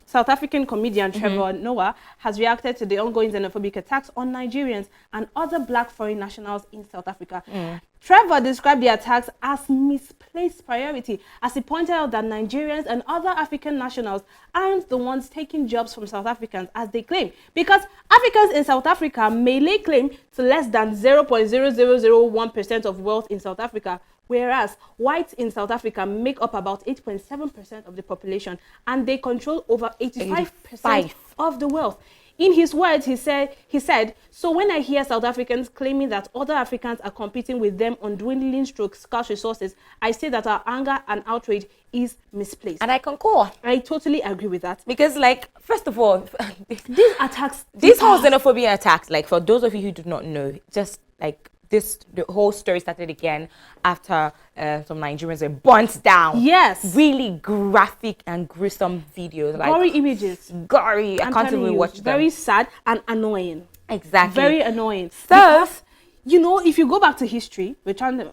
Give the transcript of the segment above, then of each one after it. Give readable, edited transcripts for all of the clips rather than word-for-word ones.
South African comedian Trevor Noah has reacted to the ongoing xenophobic attacks on Nigerians and other black foreign nationals in South Africa. Trevor described the attacks as misplaced priority, as he pointed out that Nigerians and other African nationals aren't the ones taking jobs from South Africans as they claim, because Africans in South Africa may lay claim to less than 0.0001% of wealth in South Africa, whereas whites in South Africa make up about 8.7% of the population, and they control over 85% of the wealth. In his words, he said, so when I hear South Africans claiming that other Africans are competing with them on dwindling scarce resources, I say that our anger and outrage is misplaced. And I concur. I totally agree with that. Because, like, first of all, these attacks, these whole xenophobia attacks, like, for those of you who do not know, just like the whole story started again after some Nigerians were burnt down. Yes. Really graphic and gruesome videos. Like, gory images. Gory. I can't even watch them. Very sad and annoying. Exactly. Very annoying. So, because, you know, if you go back to history, we're trying to,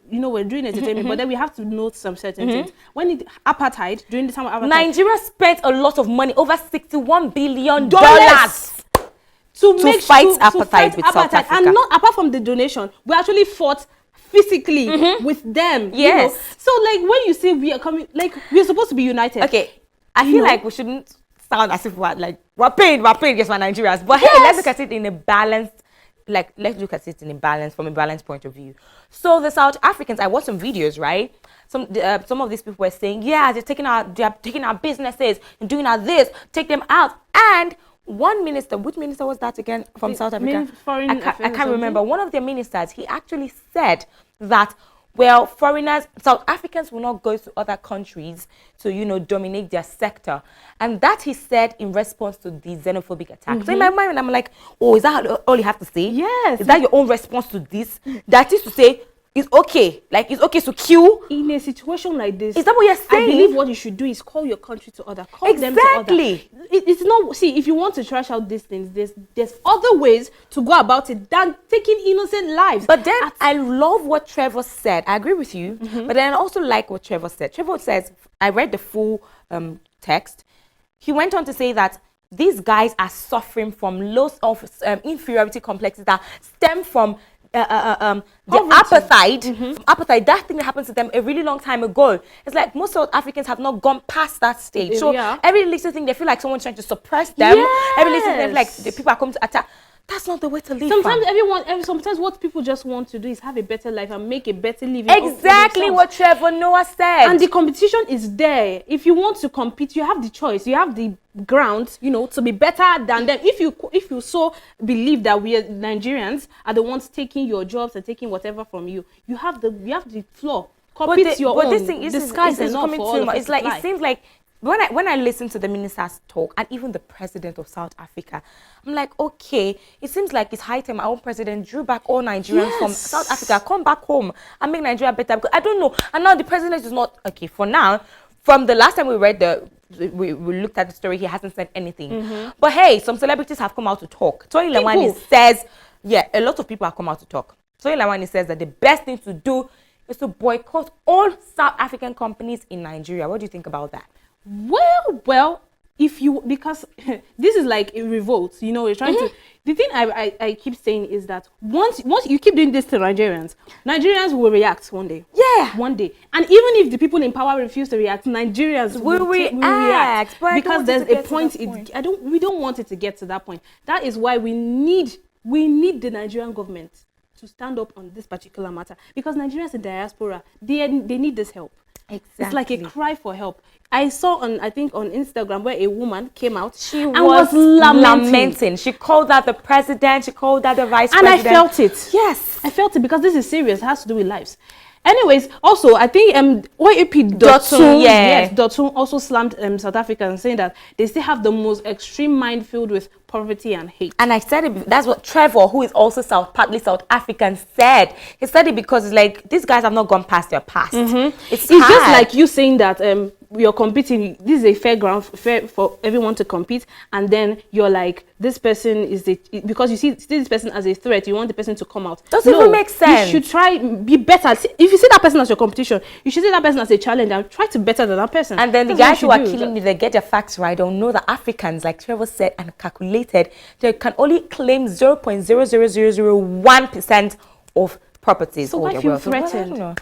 we're doing entertainment, but then we have to note some certain things. When apartheid, during the time of apartheid, Nigeria spent a lot of money, over $61 billion. To fight apartheid with South Africa. And not apart from the donation, we actually fought physically with them. Yes. You know? So like when you say we are coming, like we're supposed to be united. Okay. I feel like we shouldn't sound as if we're paid against my Nigerians. But hey, let's look at it in a balanced, from a balanced point of view. So the South Africans, I watched some videos, right? Some of these people were saying, yeah, they're taking our businesses and doing our this, take them out. And one minister, which minister was that again from South Africa? I can't remember. One of their ministers, he actually said that, well, South Africans will not go to other countries to, dominate their sector. And that he said in response to the xenophobic attack. So in my mind, I'm like, oh, is that all you have to say? Yes. Is that your own response to this? That is to say, it's okay. Like, it's okay to kill. In a situation like this, is that what you're saying? I believe what you should do is call your country to order. Call them to order. It's not, see, if you want to trash out these things, there's other ways to go about it than taking innocent lives. But then I love what Trevor said. I agree with you. But then I also like what Trevor said. Trevor says, I read the full text. He went on to say that these guys are suffering from loss of inferiority complexes that stem from the apartheid, that thing that happened to them a really long time ago. It's like most South Africans have not gone past that stage. So every little thing, they feel like someone's trying to suppress them. Every little thing, they feel like the people are coming to attack. That's not the way to live. Sometimes what people just want to do is have a better life and make a better living. Exactly what Trevor Noah said. And the competition is there. If you want to compete, you have the choice. You have the ground, to be better than them. If you so believe that we Nigerians are the ones taking your jobs and taking whatever from you, you have the floor. Compete your own. This thing is coming too much. It's like it seems like. When I listen to the ministers talk and even the president of South Africa, I'm like, okay, it seems like it's high time our own president drew back all Nigerians from South Africa, come back home and make Nigeria better. Because I don't know. And now the president is not, okay, for now, from the last time we read we looked at the story, he hasn't said anything. But hey, some celebrities have come out to talk. Tony Lawani says, a lot of people have come out to talk. Tony Lawani says that the best thing to do is to boycott all South African companies in Nigeria. What do you think about that? Well, because this is like a revolt, you're trying to, the thing I keep saying is that once you keep doing this to Nigerians will react one day. Yeah. One day. And even if the people in power refuse to react, Nigerians will react. Because there's a point, we don't want it to get to that point. That is why we need the Nigerian government to stand up on this particular matter. Because Nigerians in diaspora, they need this help. Exactly. It's like a cry for help. I saw on Instagram where a woman came out. She was lamenting. She called out the president. She called out the vice president. And I felt it. Yes. I felt it because this is serious. It has to do with lives. Anyways, also, I think Dotun also slammed South Africans, saying that they still have the most extreme mind filled with poverty and hate. And I said it, that's what Trevor, who is also partly South African, said. He said it because it's like, these guys have not gone past their past. It's just like you saying that you're competing, this is a fair ground, fair for everyone to compete, and then you're like, this person is because you see this person as a threat, you want the person to come out. Doesn't even make sense. You should try be better. If you see that person as your competition, you should see that person as a challenge and try to better than that person. And then the guys who are killing me, they get their facts right. Don't know that Africans, like Trevor said and calculated, they can only claim 0.00001% of properties. So why feel threatened?